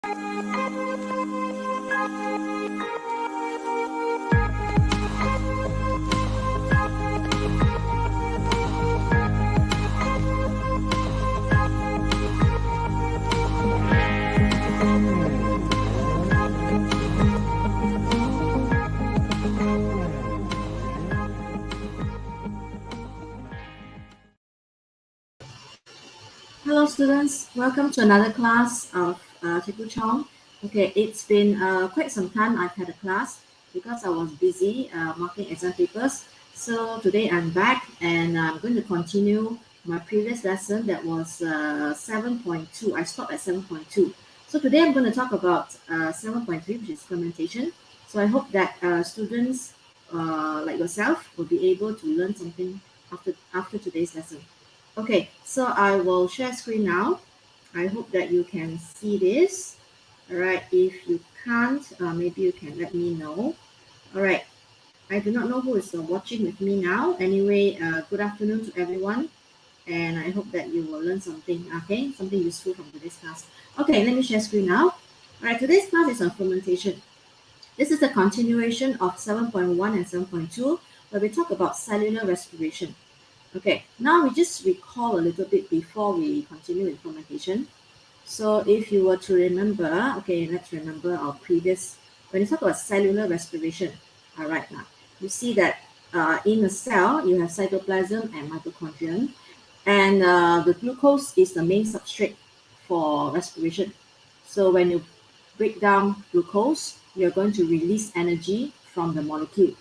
Hello students, welcome to another class of Chiku Chong. Okay, it's been quite some time I've had a class because I was busy marking exam papers. So today I'm back and I'm going to continue my previous lesson that was 7.2. I stopped at 7.2. So today I'm going to talk about 7.3, which is fermentation. So I hope that students like yourself will be able to learn something after today's lesson. Okay, so I will share screen now. I hope that you can see this. All right, if you can't, maybe you can let me know. All right, I do not know who is watching with me now. Anyway, good afternoon to everyone. And I hope that you will learn something, okay? Something useful from today's class. Okay, let me share screen now. All right, today's class is on fermentation. This is a continuation of 7.1 and 7.2, where we talk about cellular respiration. Okay, now we just recall a little bit before we continue with fermentation. So if you were to remember, okay, let's remember our previous, when you talk about cellular respiration, all right, now you see that in a cell, you have cytoplasm and mitochondrion, and the glucose is the main substrate for respiration. So when you break down glucose, you're going to release energy from the molecule.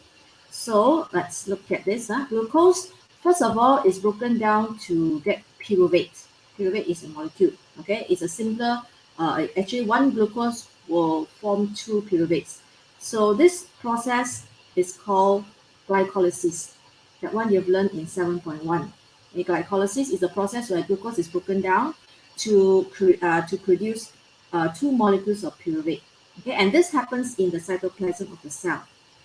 So let's look at this. Glucose, first of all, is broken down to get pyruvate. Pyruvate is a molecule. Okay, it's a simpler. Actually, one glucose will form two pyruvates. So this process is called glycolysis. That one you've learned in 7.1. Glycolysis is a process where glucose is broken down to produce two molecules of pyruvate. Okay, and this happens in the cytoplasm of the cell.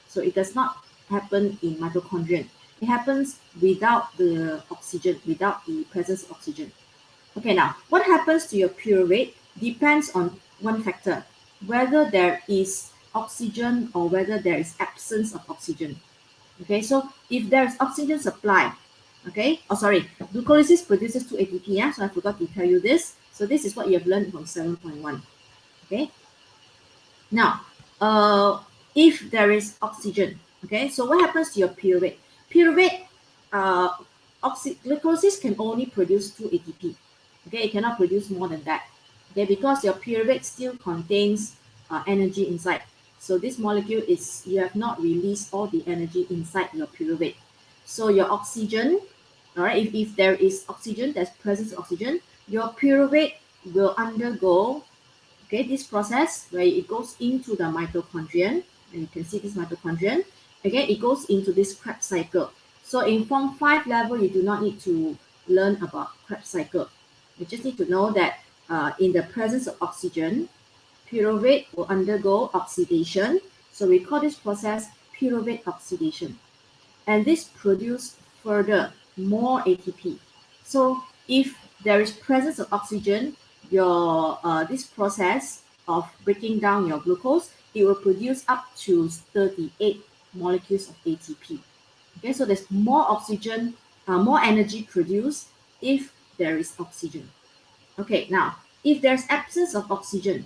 So it does not happen in mitochondrion. It happens without the oxygen, without the presence of oxygen. Okay, now what happens to your pyruvate depends on one factor, whether there is oxygen or whether there is absence of oxygen. Okay, so if there is oxygen supply, okay, glucolysis produces 2 ATP, yeah, so I forgot to tell you this. So this is what you have learned from 7.1. Okay, now if there is oxygen, okay, so what happens to your pyruvate? Pyruvate, glucolysis can only produce 2 ATP. Okay, it cannot produce more than that. Okay, because your pyruvate still contains energy inside. So this molecule is, you have not released all the energy inside your pyruvate. So your oxygen, all right, if there is oxygen, there's presence of oxygen, your pyruvate will undergo, okay, this process where it goes into the mitochondrion, and you can see this mitochondrion. Again, it goes into this Krebs cycle. So in Form 5 level, you do not need to learn about Krebs cycle. You just need to know that in the presence of oxygen, pyruvate will undergo oxidation. So we call this process pyruvate oxidation. And this produces further more ATP. So if there is presence of oxygen, your this process of breaking down your glucose, it will produce up to 38 molecules of ATP. Okay, so there's more oxygen, more energy produced if there is oxygen. Okay, now if there's absence of oxygen,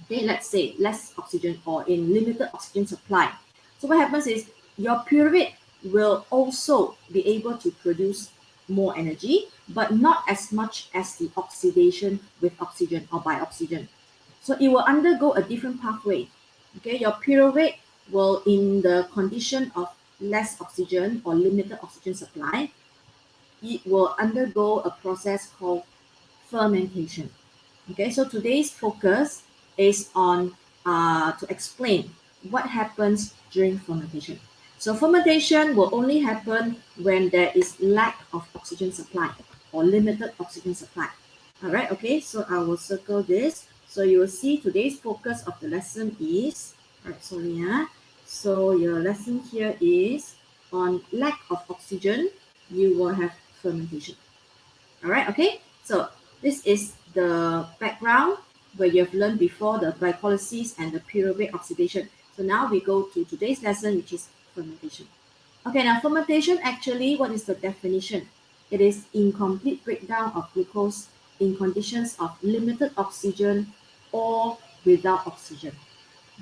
okay, let's say less oxygen or in limited oxygen supply. So what happens is your pyruvate will also be able to produce more energy, but not as much as the oxidation with oxygen or by oxygen. So it will undergo a different pathway. Okay, your pyruvate will, in the condition of less oxygen or limited oxygen supply, it will undergo a process called fermentation. Okay, so today's focus is on to explain what happens during fermentation. So fermentation will only happen when there is lack of oxygen supply or limited oxygen supply. All right, okay, so I will circle this. So you will see today's focus of the lesson is, so your lesson here is on lack of oxygen, you will have fermentation. All right, okay, so this is the background where you have learned before the glycolysis and the pyruvate oxidation. So now we go to today's lesson, which is fermentation. Okay, now fermentation actually, what is the definition? It is incomplete breakdown of glucose in conditions of limited oxygen or without oxygen.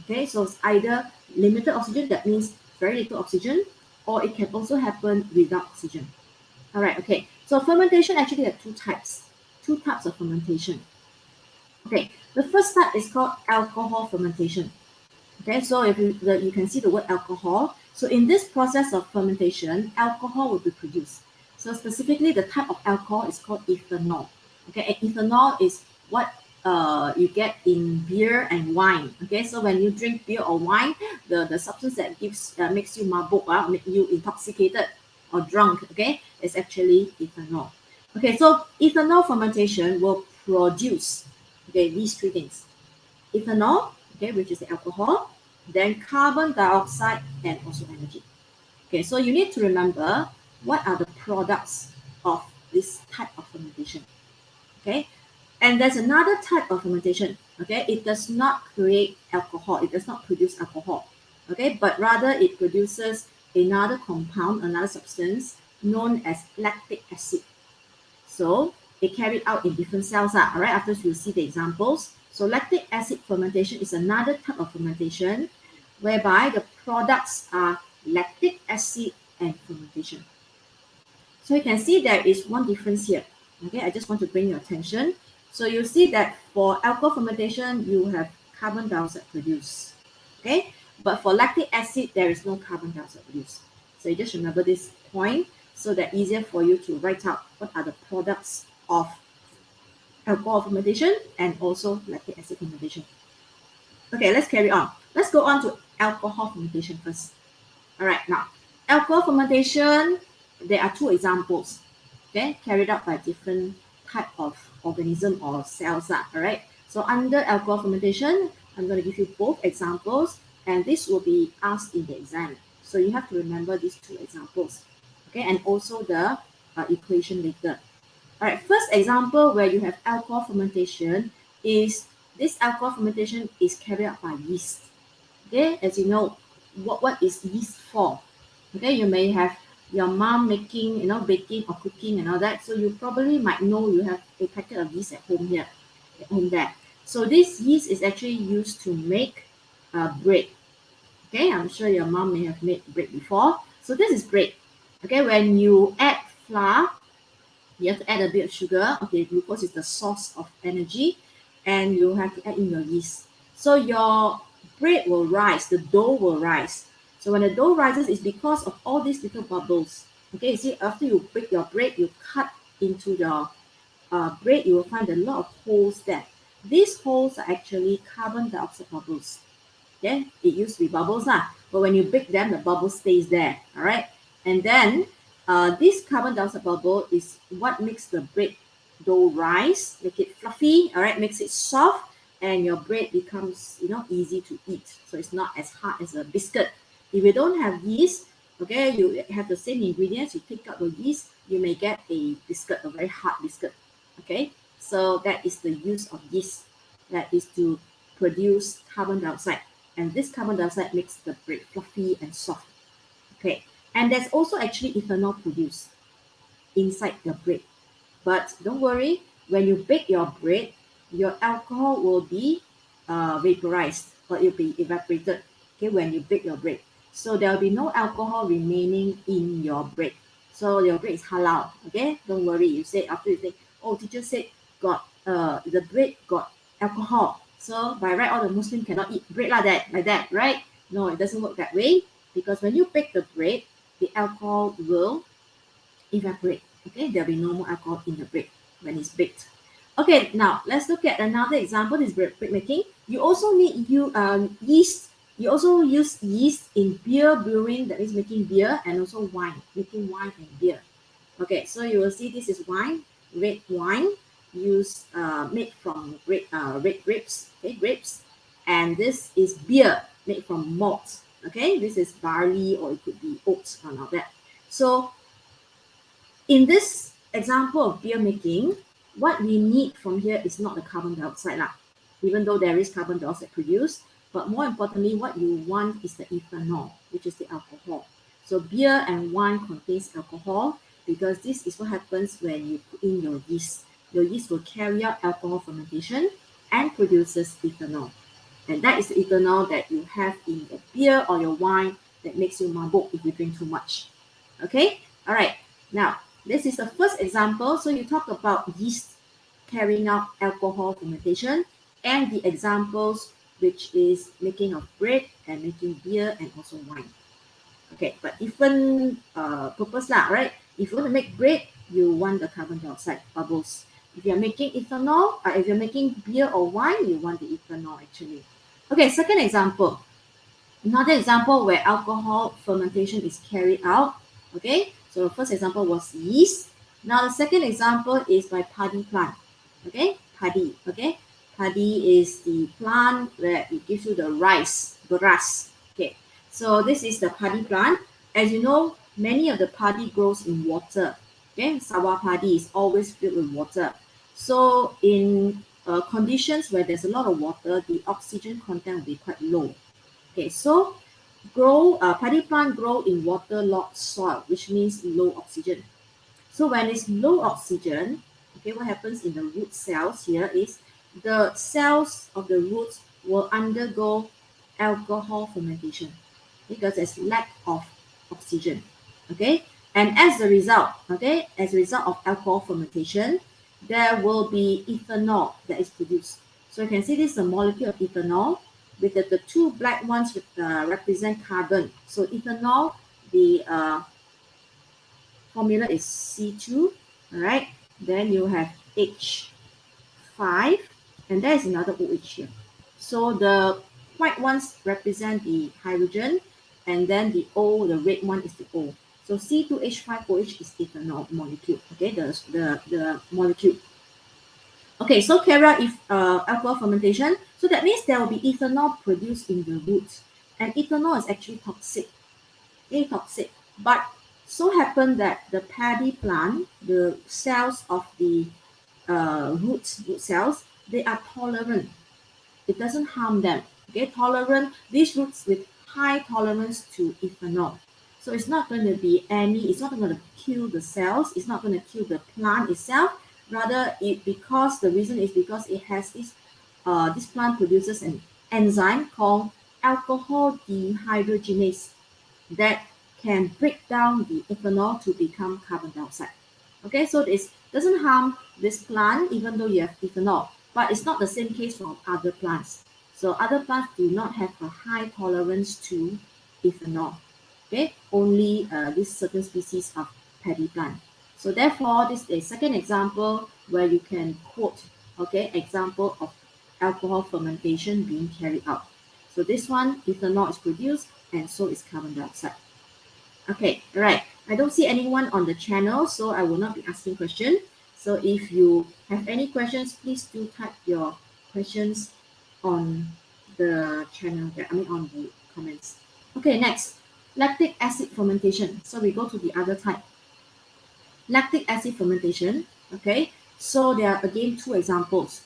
Okay, so it's either limited oxygen, that means very little oxygen, or it can also happen without oxygen. All right, okay. So fermentation actually have two types of fermentation. Okay, the first type is called alcohol fermentation. Okay, so if you can see the word alcohol. So in this process of fermentation, alcohol will be produced. So specifically, the type of alcohol is called ethanol. Okay, and ethanol is what you get in beer and wine. Okay, so when you drink beer or wine, the substance that gives makes you mabuk, make you intoxicated or drunk. Okay, is actually ethanol. Okay, so ethanol fermentation will produce these three things: ethanol, which is the alcohol, then carbon dioxide, and also energy. Okay, so you need to remember what are the products of this type of fermentation. Okay, and there's another type of fermentation. Okay, it does not create alcohol, it does not produce alcohol. Okay, but rather it produces another compound, another substance known as lactic acid. So they carried out in different cells. All right, after we'll see the examples. So lactic acid fermentation is another type of fermentation whereby the products are lactic acid and fermentation. So you can see there is one difference here. Okay, I just want to bring your attention. So you see that for alcohol fermentation, you have carbon dioxide produced. Okay, but for lactic acid, there is no carbon dioxide produced. So you just remember this point so that easier for you to write out what are the products of alcohol fermentation and also lactic acid fermentation. Okay, let's carry on. Let's go on to alcohol fermentation first. All right, now alcohol fermentation, there are two examples, okay, carried out by different type of organism or cells. All right, so under alcohol fermentation, I'm going to give you both examples, and this will be asked in the exam. So you have to remember these two examples, okay, and also the equation later. All right, first example where you have alcohol fermentation is this alcohol fermentation is carried out by yeast. Okay, as you know, what is yeast for? Okay, you may have your mom making, baking or cooking and all that. So you probably might know you have a packet of yeast at home here, at home there. So this yeast is actually used to make bread. Okay, I'm sure your mom may have made bread before. So this is bread. Okay, when you add flour, you have to add a bit of sugar. Okay, glucose is the source of energy, and you have to add in your yeast. So your bread will rise, the dough will rise. So when the dough rises, it's because of all these little bubbles. Okay, you see, after you bake your bread, you cut into your bread, you will find a lot of holes there. These holes are actually carbon dioxide bubbles. Okay, it used to be bubbles, but when you bake them, the bubble stays there. All right, and then this carbon dioxide bubble is what makes the bread dough rise, make it fluffy. All right, makes it soft, and your bread becomes easy to eat. So it's not as hard as a biscuit. If you don't have yeast, okay, you have the same ingredients. You take out the yeast, you may get a biscuit, a very hard biscuit. Okay, so that is the use of yeast. That is to produce carbon dioxide. And this carbon dioxide makes the bread fluffy and soft. Okay, and there's also actually ethanol produced inside your bread. But don't worry, when you bake your bread, your alcohol will be vaporized or it will be evaporated. Okay, when you bake your bread, so there will be no alcohol remaining in your bread. So your bread is halal. Okay, don't worry. You say after you say, oh, teacher said got the bread got alcohol. So by right, all the Muslim cannot eat bread like that, right? No, it doesn't work that way because when you bake the bread, the alcohol will evaporate. Okay, there'll be no more alcohol in the bread when it's baked. Okay, now let's look at another example. This bread making. You also need yeast. You also use yeast in beer brewing, that is making beer, and also wine, making wine and beer. Okay, so you will see this is wine, red wine, used made from red grapes, okay, grapes, and this is beer made from malt. Okay, this is barley or it could be oats and all that. So in this example of beer making, what we need from here is not the carbon dioxide. even though there is carbon dioxide produced. But more importantly, what you want is the ethanol, which is the alcohol. So beer and wine contains alcohol because this is what happens when you put in your yeast. Your yeast will carry out alcohol fermentation and produces ethanol. And that is the ethanol that you have in your beer or your wine that makes you mabuk if you drink too much. Okay? All right. Now, this is the first example. So you talk about yeast carrying out alcohol fermentation and the examples which is making of bread and making beer and also wine. Okay, but different purpose lah, right? If you want to make bread, you want the carbon dioxide bubbles. If you're making ethanol, if you're making beer or wine, you want the ethanol actually. Okay, second example. Another example where alcohol fermentation is carried out. Okay, so the first example was yeast. Now the second example is by paddy plant. Okay, paddy. Okay, paddy is the plant where it gives you the rice, beras. Okay, so this is the paddy plant. As you know, many of the paddy grows in water. Okay, sawah paddy is always filled with water. So in conditions where there's a lot of water, the oxygen content will be quite low. Okay, so paddy plant grow in waterlogged soil, which means low oxygen. So when it's low oxygen, okay, what happens in the root cells here is the cells of the roots will undergo alcohol fermentation because there's lack of oxygen. Okay, and as a result of alcohol fermentation, there will be ethanol that is produced. So you can see this is a molecule of ethanol with the two black ones represent carbon. So ethanol, the formula is C2, all right? Then you have H5, and there is another OH here. So the white ones represent the hydrogen, and then the O, the red one is the O. So C2H5OH is ethanol molecule, okay, the molecule. Okay, so carry out alcohol fermentation. So that means there will be ethanol produced in the roots. And ethanol is actually toxic. Very toxic. But so happen that the paddy plant, the cells of the root cells, they are tolerant. It doesn't harm them. Okay, tolerant. These roots with high tolerance to ethanol. So it's not going to be it's not going to kill the cells. It's not going to kill the plant itself. Rather, the reason is because it has this plant produces an enzyme called alcohol dehydrogenase that can break down the ethanol to become carbon dioxide. Okay, so this doesn't harm this plant even though you have ethanol, but it's not the same case for other plants. So other plants do not have a high tolerance to ethanol. Okay, only this certain species of paddy plant. So therefore, this is a second example where you can quote, okay, example of alcohol fermentation being carried out. So this one, ethanol is produced and so is carbon dioxide. Okay, right. I don't see anyone on the channel, so I will not be asking questions. So if you have any questions, please do type your questions on the channel, on the comments. Okay, next, lactic acid fermentation. So we go to the other type. Lactic acid fermentation, okay? So there are again two examples.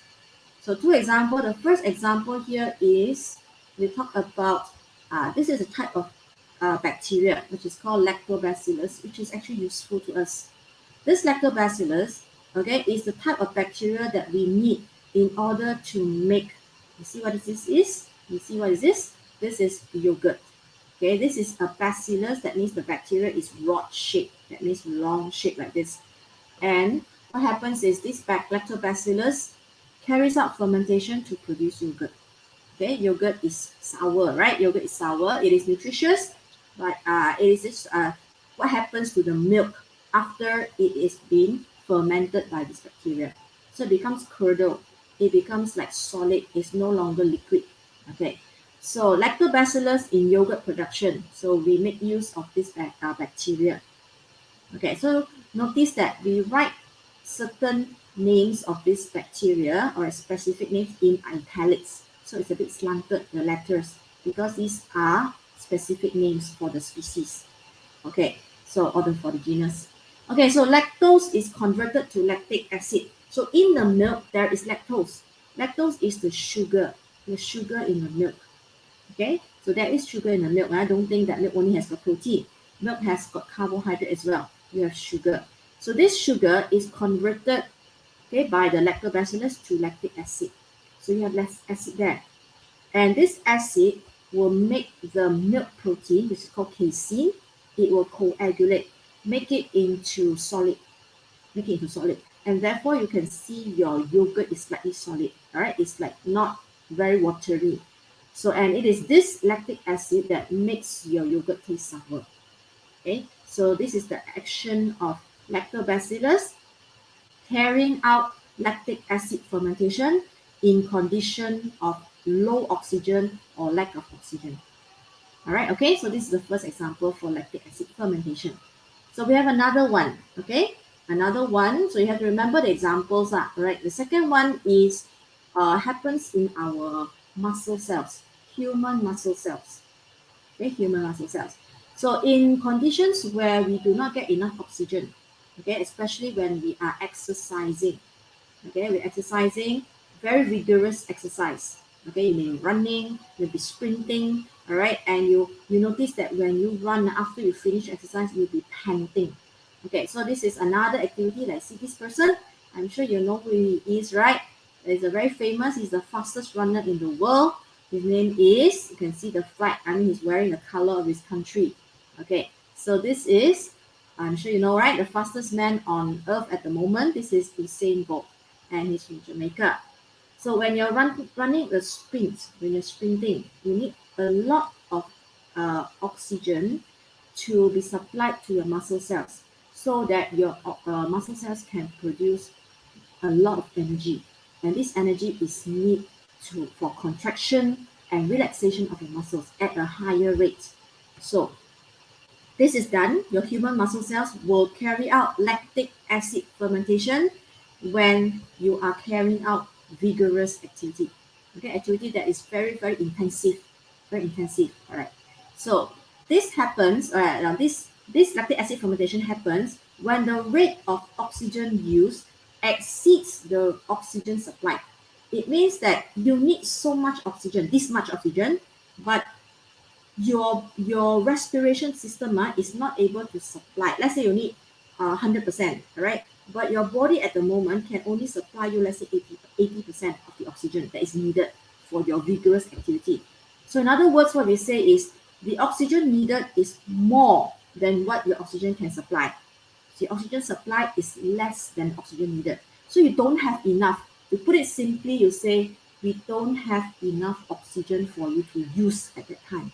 So two examples, the first example here is, we talk about, this is a type of bacteria, which is called Lactobacillus, which is actually useful to us. This Lactobacillus, okay, is the type of bacteria that we need in order to make, you see what this is? You see what is this? This is yogurt. Okay, this is a bacillus, that means the bacteria is rod shaped, that means long shape like this. And what happens is this Lactobacillus carries out fermentation to produce yogurt. Okay, yogurt is sour, right? Yogurt is sour. It is nutritious, but it is just what happens to the milk after it is being fermented by this bacteria. So it becomes curdled. It becomes like solid. It's no longer liquid. Okay. So lactobacillus in yogurt production. So we make use of this bacteria. Okay, so notice that we write certain names of this bacteria or specific names in italics. So it's a bit slanted, the letters, because these are specific names for the species. Okay, so for the genus. Okay, so lactose is converted to lactic acid. So in the milk, there is lactose. Lactose is the sugar in the milk. Okay, so there is sugar in the milk. I don't think that milk only has got protein. Milk has got carbohydrate as well. You have sugar. So this sugar is converted, okay, by the lactobacillus to lactic acid. So you have less acid there. And this acid will make the milk protein, which is called casein, it will coagulate, make it into solid, And therefore you can see your yogurt is slightly solid, all right? It's like not very watery. So, and it is this lactic acid that makes your yogurt taste sour. Okay, so this is the action of lactobacillus carrying out lactic acid fermentation in condition of low oxygen or lack of oxygen. All right, okay, so this is the first example for lactic acid fermentation. So we have another one, okay? Another one, so you have to remember the examples, right? The second one is happens in our muscle cells, human muscle cells, okay? Human muscle cells. So in conditions where we do not get enough oxygen, okay, especially when we are exercising, okay, we're exercising, very vigorous exercise, okay, you may be running, you'll be sprinting, all right, and you notice that when you run after you finish exercise, you'll be panting. Okay, so this is another activity. Let's see this person. I'm sure you know who he is, right? He's a very famous, he's the fastest runner in the world. His name is, you can see the flag, I mean he's wearing the color of his country. Okay, so this is, I'm sure you know, right, the fastest man on earth at the moment. This is Usain Bolt, and he's from Jamaica. So when you're running a sprint, when you're sprinting, you need a lot of oxygen to be supplied to your muscle cells so that your muscle cells can produce a lot of energy. And this energy is needed for contraction and relaxation of your muscles at a higher rate. So this is done, your human muscle cells will carry out lactic acid fermentation when you are carrying out vigorous activity. Okay, activity that is very, very intensive. Very intensive. All right. So this happens, all right, now this lactic acid fermentation happens when the rate of oxygen use exceeds the oxygen supply. It means that you need so much oxygen, this much oxygen, but your respiration system is not able to supply. Let's say you need 100%, right? But your body at the moment can only supply you, let's say 80% of the oxygen that is needed for your vigorous activity. So in other words, what we say is the oxygen needed is more than what your oxygen can supply. So the oxygen supply is less than oxygen needed. So you don't have enough. To put it simply, you say we don't have enough oxygen for you to use at that time.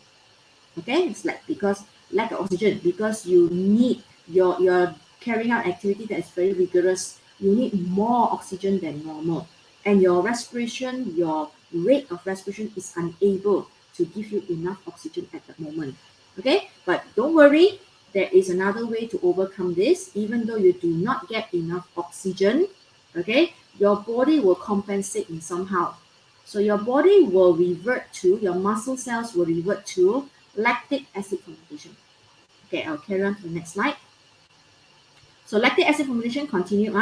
Okay, it's like because lack of oxygen, because you need you're carrying out activity that is very vigorous, you need more oxygen than normal, and your respiration, your rate of respiration is unable to give you enough oxygen at the moment. Okay, but don't worry, there is another way to overcome this. Even though you do not get enough oxygen, okay, your body will compensate in somehow. So your body will revert to, your muscle cells will revert to lactic acid fermentation. Okay, I'll carry on to the next slide. So lactic acid fermentation continue.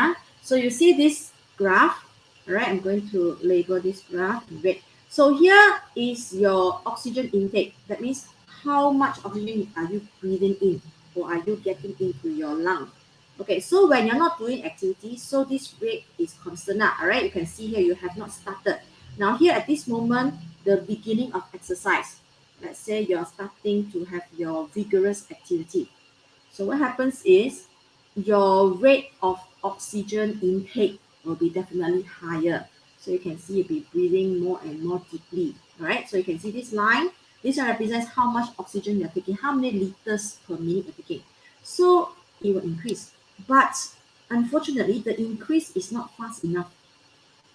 So you see this graph, all right? I'm going to label this graph in red. So here is your oxygen intake. That means how much oxygen are you breathing in or are you getting into your lung? Okay, so when you're not doing activity, so this rate is constant, all right? You can see here you have not started. Now here at this moment, the beginning of exercise. Let's say you're starting to have your vigorous activity. So what happens is your rate of oxygen intake will be definitely higher. So you can see you'll be breathing more and more deeply. All right, so you can see this line. This one represents how much oxygen you're taking, how many liters per minute you're taking. So it will increase. But unfortunately, the increase is not fast enough.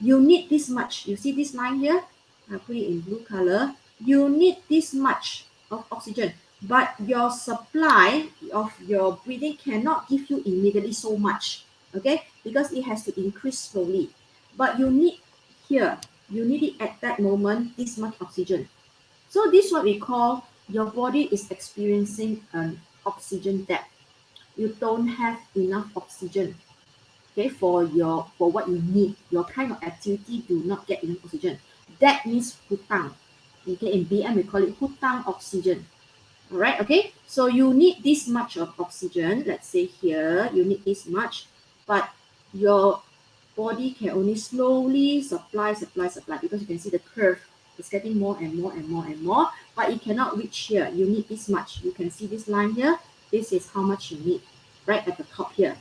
You need this much. You see this line here? I'll put it in blue color. You need this much of oxygen, but your supply of your breathing cannot give you immediately so much, okay? Because it has to increase slowly. But you need here, you need it at that moment, this much oxygen. So this is what we call your body is experiencing an oxygen debt. You don't have enough oxygen. okay, for what you need, your kind of activity do not get enough oxygen. That means hutang. Okay, in BM we call it hutang oxygen. All right, okay, so you need this much of oxygen. Let's say here you need this much, but your body can only slowly supply because you can see the curve is getting more and more and more and more, but it cannot reach here. You need this much. You can see this line here. This is how much you need right at the top here.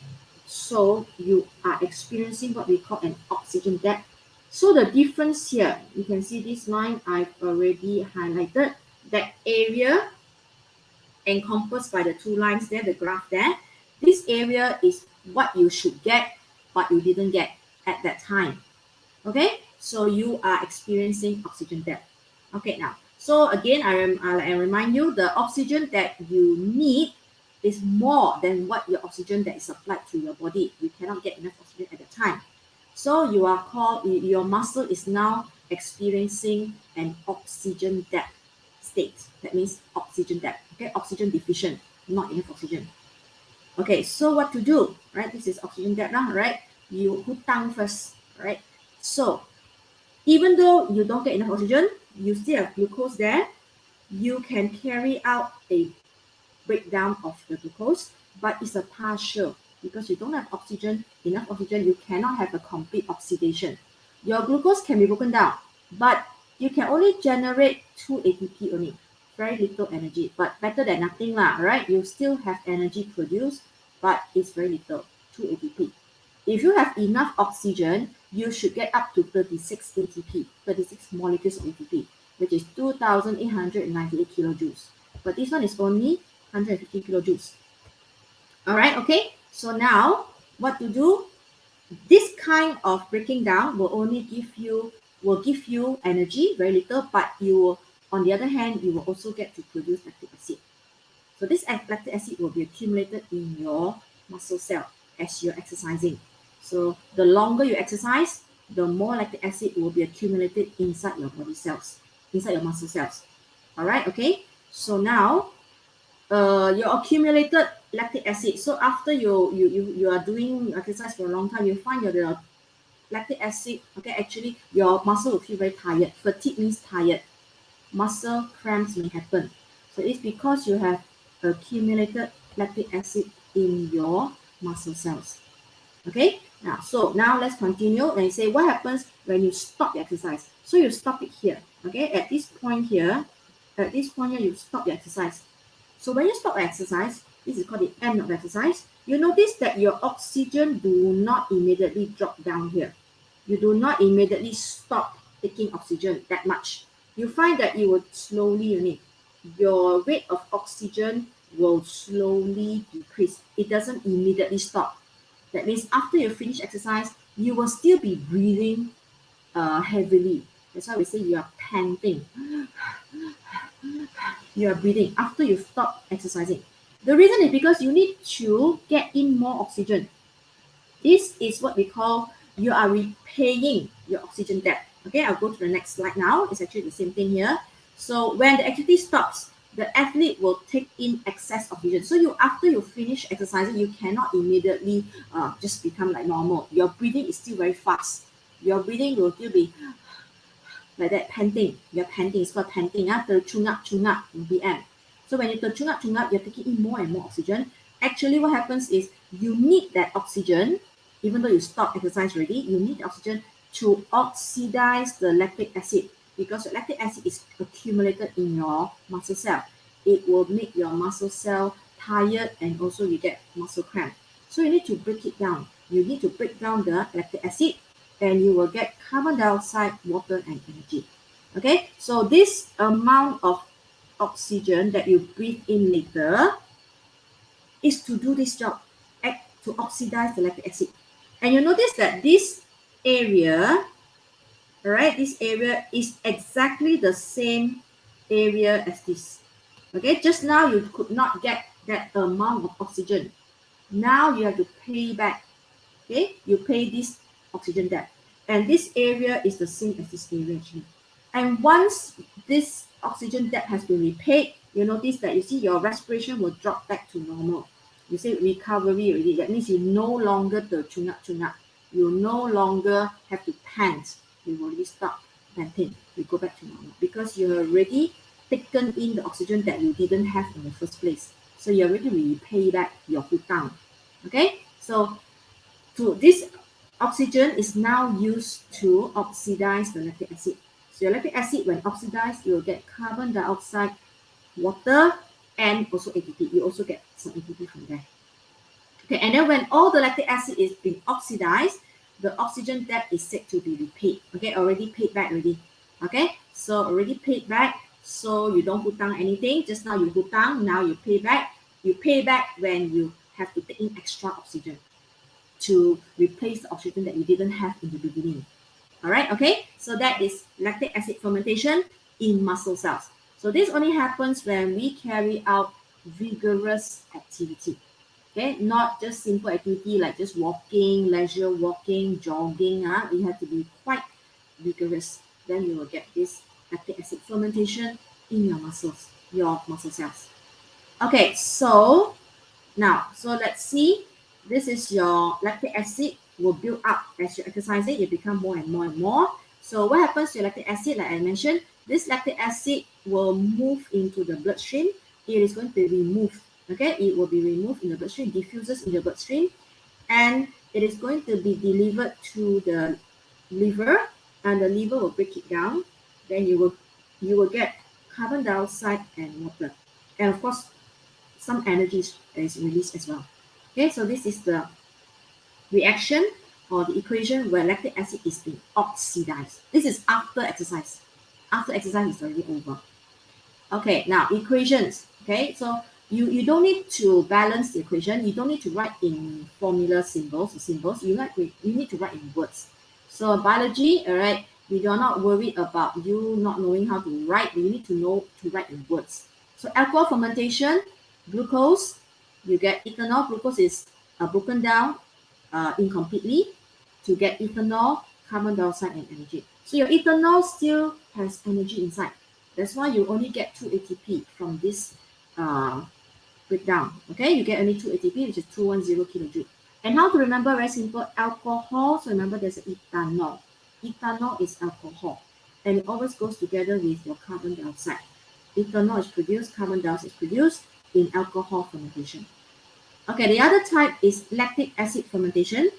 So you are experiencing what we call an oxygen debt. So the difference here, you can see this line I've already highlighted. That area encompassed by the two lines there, the graph there. This area is what you should get, but you didn't get at that time. Okay, so you are experiencing oxygen debt. Okay, now, so again, I remind you, the oxygen that you need is more than what your oxygen that is supplied to your body. You cannot get enough oxygen at the time. So you are called, your muscle is now experiencing an oxygen debt state. That means oxygen debt. Okay, oxygen deficient, not enough oxygen. Okay, so what to do, right? This is oxygen debt now, right? You hutang first, right? So even though you don't get enough oxygen, you still have glucose there. You can carry out a breakdown of the glucose, but it's a partial because you don't have enough oxygen, you cannot have a complete oxidation. Your glucose can be broken down, but you can only generate 2 ATP only. Very little energy, but better than nothing lah, right? You still have energy produced, but it's very little, 2 ATP. If you have enough oxygen, you should get up to 36 ATP, 36 molecules of ATP, which is 2,898 kilojoules. But this one is only 150 kilojoules. All right, okay. So now what to do? This kind of breaking down will give you energy, very little, but you will, on the other hand, you will also get to produce lactic acid. So this lactic acid will be accumulated in your muscle cell as you're exercising. So the longer you exercise, the more lactic acid will be accumulated inside your body cells, inside your muscle cells. All right, okay. So now your accumulated lactic acid. So after you are doing exercise for a long time, you find your lactic acid. Okay, actually your muscle will feel very tired. Fatigue means tired. Muscle cramps may happen. So it's because you have accumulated lactic acid in your muscle cells. Okay, now let's continue and say what happens when you stop the exercise. So you stop it here. Okay, at this point here, you stop the exercise. So when you stop exercise, this is called the end of exercise. You notice that your oxygen do not immediately drop down here. You do not immediately stop taking oxygen that much. You find that you will slowly, your rate of oxygen will slowly decrease. It doesn't immediately stop. That means after you finish exercise, you will still be breathing heavily. That's why we say you are panting. You are breathing after you stop exercising. The reason is because you need to get in more oxygen. This is what we call you are repaying your oxygen debt. Okay, I'll go to the next slide now. It's actually the same thing here. So when the activity stops, the athlete will take in excess oxygen. So after you finish exercising, you cannot immediately just become like normal. Your breathing is still very fast. Your breathing will still be like that, panting. You're panting. It's called panting. Terchungap in BM. So when you terchungap, you're taking in more and more oxygen. Actually, what happens is you need that oxygen, even though you stop exercise already, you need oxygen to oxidize the lactic acid because the lactic acid is accumulated in your muscle cell. It will make your muscle cell tired and also you get muscle cramp. So you need to break it down. You need to break down the lactic acid and you will get carbon dioxide, water, and energy. Okay, so this amount of oxygen that you breathe in later is to do this job, to oxidize the lactic acid. And you notice that this area, all right, this area is exactly the same area as this. Okay, just now you could not get that amount of oxygen. Now you have to pay back. Okay, you pay this oxygen debt. And this area is the same as this area actually. And once this oxygen debt has been repaid, you notice that you see your respiration will drop back to normal. You say recovery already. That means you no longer the chunyak. You no longer have to pant. You already stop panting. You go back to normal because you already taken in the oxygen that you didn't have in the first place. So you already repay back your hutang. Okay, so to this oxygen is now used to oxidize the lactic acid. So your lactic acid, when oxidized, you will get carbon dioxide, water, and also ATP. You also get some ATP from there. Okay, and then when all the lactic acid is being oxidized, the oxygen debt is said to be repaid. Okay, already paid back already. Okay, so already paid back, so you don't hutang anything. Just now you hutang, now you pay back. You pay back when you have to take in extra oxygen to replace the oxygen that you didn't have in the beginning. All right, okay, so that is lactic acid fermentation in muscle cells. So this only happens when we carry out vigorous activity. Okay, not just simple activity like just walking, leisure walking, jogging. You have to be quite vigorous. Then you will get this lactic acid fermentation in your muscles, your muscle cells. Okay, so now, so let's see. This is your lactic acid will build up as you exercise it. It become more and more and more. So what happens to lactic acid? Like I mentioned, this lactic acid will move into the bloodstream. It is going to be removed. Okay, it will be removed in the bloodstream, diffuses in the bloodstream, and it is going to be delivered to the liver, and the liver will break it down. Then you will get carbon dioxide and water, and of course some energy is released as well. Okay, so this is the reaction or the equation where lactic acid is being oxidized. This is after exercise. After exercise is already over. Okay, now equations. Okay, so you don't need to balance the equation. You don't need to write in formula symbols. You need to write in words. So biology, all right, we are not worried about you not knowing how to write. You need to know to write in words. So alcohol fermentation, glucose, you get ethanol. Glucose is broken down incompletely to get ethanol, carbon dioxide, and energy. So your ethanol still has energy inside. That's why you only get 2 ATP from this breakdown. Okay, you get only 2 ATP, which is 210 kilojoule. And how to remember? Very simple. Alcohol. So remember, there's ethanol. Ethanol is alcohol, and it always goes together with your carbon dioxide. Ethanol is produced, carbon dioxide is produced in alcohol fermentation. Okay, the other type is lactic acid fermentation.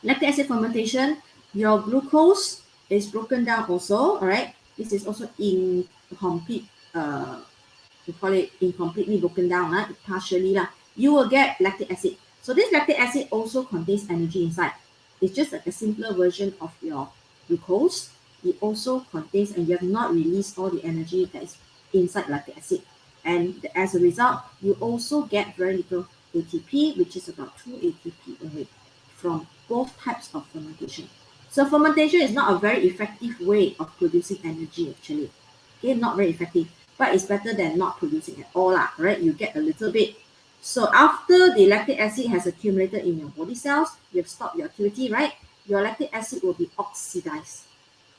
Lactic acid fermentation, your glucose is broken down also, all right? This is also incomplete, we call it incompletely broken down, partially. You will get lactic acid. So this lactic acid also contains energy inside. It's just like a simpler version of your glucose. It also contains, and you have not released all the energy that is inside lactic acid. And as a result, you also get very little ATP, which is about 2 ATP away from both types of fermentation. So fermentation is not a very effective way of producing energy actually. Okay, not very effective, but it's better than not producing at all, right? You get a little bit. So after the lactic acid has accumulated in your body cells, you have stopped your activity, right? Your lactic acid will be oxidized.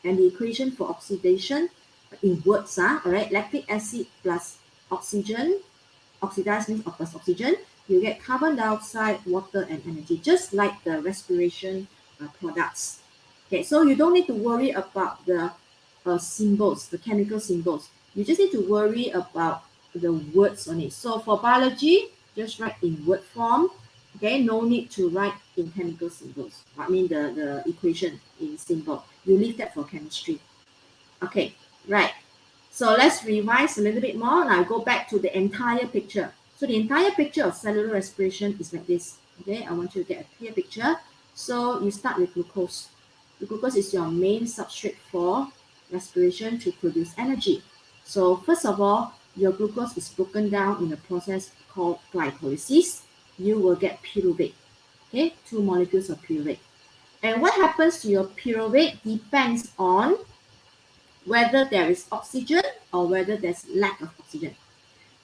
And the equation for oxidation in words, all right, lactic acid plus oxygen, oxidized means plus oxygen, you get carbon dioxide, water, and energy, just like the respiration products. Okay, so you don't need to worry about the symbols, the chemical symbols. You just need to worry about the words on it. So for biology, just write in word form. Okay, no need to write in chemical symbols. I mean the equation in symbol. You leave that for chemistry. Okay, right. So let's revise a little bit more. Now go back to the entire picture. So the entire picture of cellular respiration is like this. Okay, I want you to get a clear picture. So you start with glucose. The glucose is your main substrate for respiration to produce energy. So first of all, your glucose is broken down in a process called glycolysis. You will get pyruvate. Okay, 2 molecules of pyruvate. And what happens to your pyruvate depends on whether there is oxygen or whether there's lack of oxygen.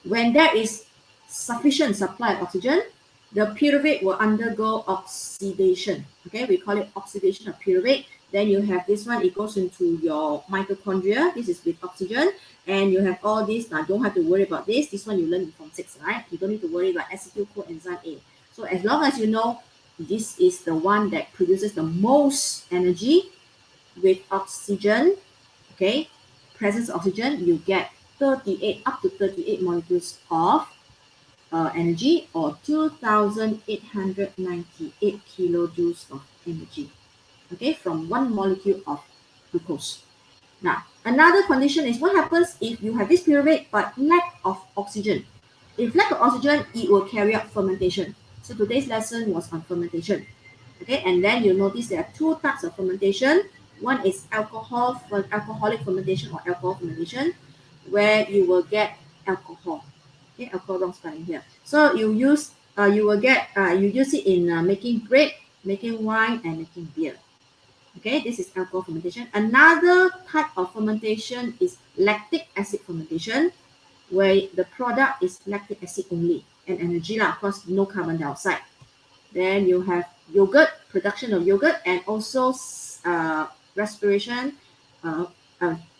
When there is sufficient supply of oxygen, the pyruvate will undergo oxidation. Okay, we call it oxidation of pyruvate. Then you have this one, it goes into your mitochondria. This is with oxygen. And you have all this. Now, don't have to worry about this. This one you learn in Form 6, right? You don't need to worry about acetyl coenzyme A. So as long as you know this is the one that produces the most energy with oxygen, okay, presence of oxygen, you get 38 up to 38 molecules of energy, or 2,898 kilojoules of energy, okay, from one molecule of glucose. Now, another condition is what happens if you have this pyruvate but lack of oxygen. If lack of oxygen, it will carry out fermentation. So today's lesson was on fermentation. Okay, and then you notice there are two types of fermentation. One is alcoholic fermentation or alcohol fermentation, where you will get alcohol. Okay, alcohol wrong spelling here. So you use you use it in making bread, making wine, and making beer. Okay, this is alcohol fermentation. Another type of fermentation is lactic acid fermentation, where the product is lactic acid only and energy, of course, no carbon dioxide. Then you have yogurt, production of yogurt, and also respiration,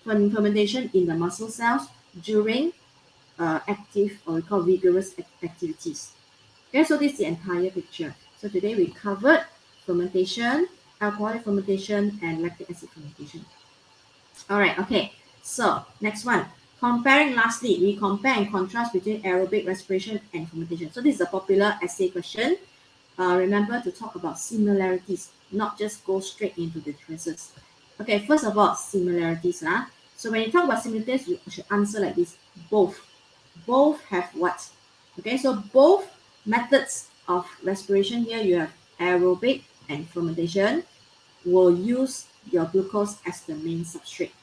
fermentation in the muscle cells during active or we call vigorous activities. Okay, so this is the entire picture. So today we covered fermentation, alcoholic fermentation, and lactic acid fermentation. All right, okay. So next one, comparing. Lastly, we compare and contrast between aerobic respiration and fermentation. So this is a popular essay question. Remember to talk about similarities, not just go straight into the differences. Okay, first of all, similarities. So when you talk about similarities, you should answer like this: both. Both have what? Okay, so both methods of respiration here, you have aerobic and fermentation, will use your glucose as the main substrate.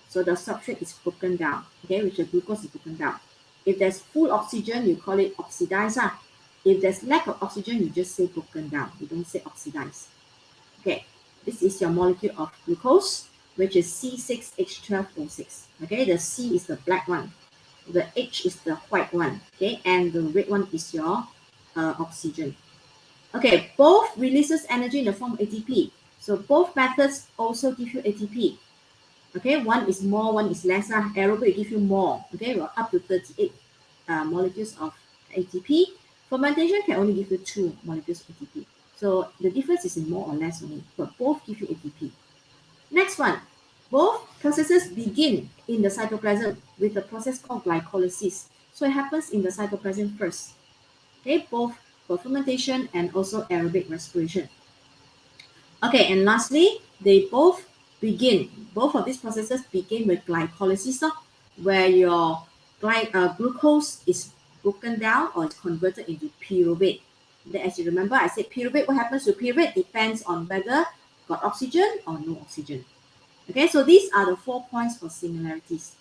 So the substrate is broken down, okay, which the glucose is broken down. If there's full oxygen, you call it oxidized. If there's lack of oxygen, you just say broken down. You don't say oxidized. Okay, this is your molecule of glucose, which is C6H12O6. Okay, the C is the black one. The H is the white one, okay, and the red one is your oxygen. Okay, both releases energy in the form of ATP. So both methods also give you ATP. Okay, one is more, one is less. Aerobic will give you more. Okay, well, up to 38 molecules of ATP. Fermentation can only give you 2 molecules of ATP. So the difference is in more or less only, but both give you ATP. Next one. Both processes begin in the cytoplasm with a process called glycolysis. So it happens in the cytoplasm first. Okay, both for fermentation and also aerobic respiration. Okay, and lastly, they both of these processes begin with glycolysis, where your glucose is broken down or is converted into pyruvate. Then, as you remember, I said pyruvate, what happens to pyruvate depends on whether got oxygen or no oxygen. Okay, so these are the 4 points for similarities.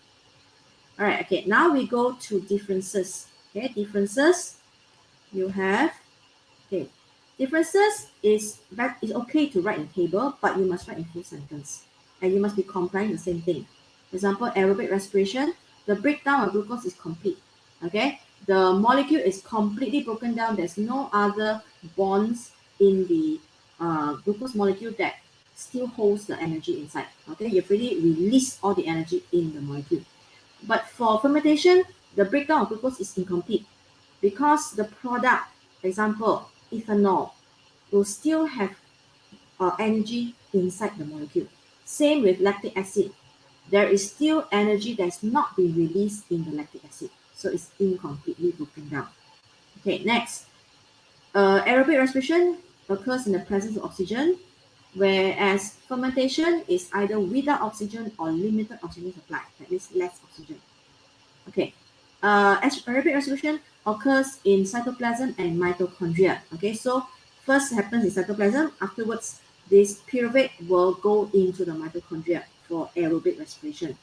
All right, okay, now we go to differences. Okay, differences, you have, okay, differences is okay to write in table, but you must write in full sentence. And you must be comparing the same thing. For example, aerobic respiration, the breakdown of glucose is complete. Okay, the molecule is completely broken down. There's no other bonds in the glucose molecule that still holds the energy inside. Okay, you've already released all the energy in the molecule. But for fermentation, the breakdown of glucose is incomplete because the product, for example, ethanol, will still have energy inside the molecule. Same with lactic acid. There is still energy that's not been released in the lactic acid. So it's incompletely broken down. Okay, next. Aerobic respiration occurs in the presence of oxygen, whereas fermentation is either without oxygen or limited oxygen supply, that means less oxygen. Okay, aerobic respiration occurs in cytoplasm and mitochondria. Okay, so first happens in cytoplasm, afterwards this pyruvate will go into the mitochondria for aerobic respiration.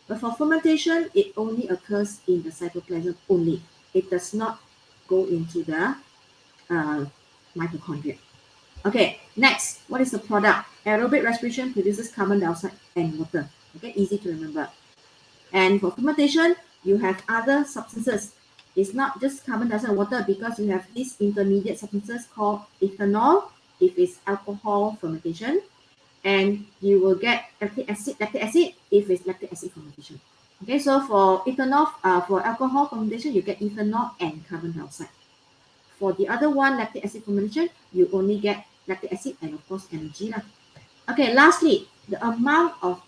But for fermentation, it only occurs in the cytoplasm only. It does not go into the mitochondria. Okay, next, what is the product? Aerobic respiration produces carbon dioxide and water. Okay, easy to remember. And for fermentation, you have other substances. It's not just carbon dioxide and water because you have these intermediate substances called ethanol, if it's alcohol fermentation, and you will get lactic acid if it's lactic acid fermentation. Okay, so for ethanol, for alcohol fermentation, you get ethanol and carbon dioxide. For the other one, lactic acid fermentation, you only get lactic acid and of course energy lah. Okay, lastly, the amount of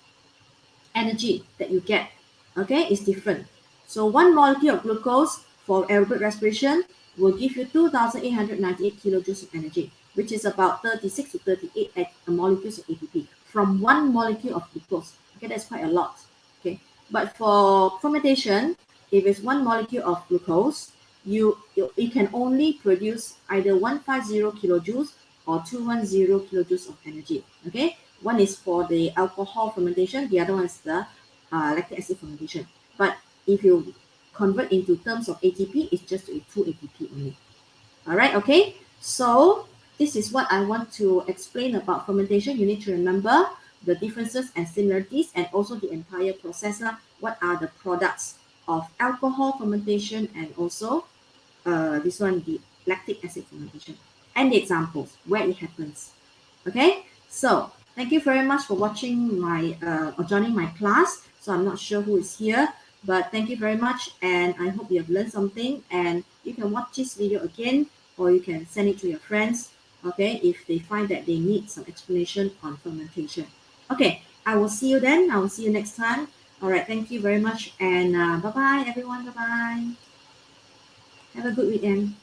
energy that you get, okay, is different. So one molecule of glucose for aerobic respiration will give you 2,898 kilojoules of energy, which is about 36 to 38 molecules of ATP from one molecule of glucose. Okay, that's quite a lot. Okay, but for fermentation, if it's one molecule of glucose, you can only produce either 150 kilojoules or 210 kilojoules of energy. Okay, one is for the alcohol fermentation, the other one is the lactic acid fermentation. But if you convert into terms of ATP, it's just a 2 ATP only. All right, okay. So this is what I want to explain about fermentation. You need to remember the differences and similarities, and also the entire process. What are the products of alcohol fermentation, and also this one, the lactic acid fermentation, and the examples where it happens. Okay, so thank you very much for watching my or joining my class. So I'm not sure who is here, but thank you very much, and I hope you have learned something. And you can watch this video again, or you can send it to your friends, okay, if they find that they need some explanation on fermentation. Okay, I will see you then. I will see you next time. All right, thank you very much, and bye bye everyone. Bye bye. Have a good weekend.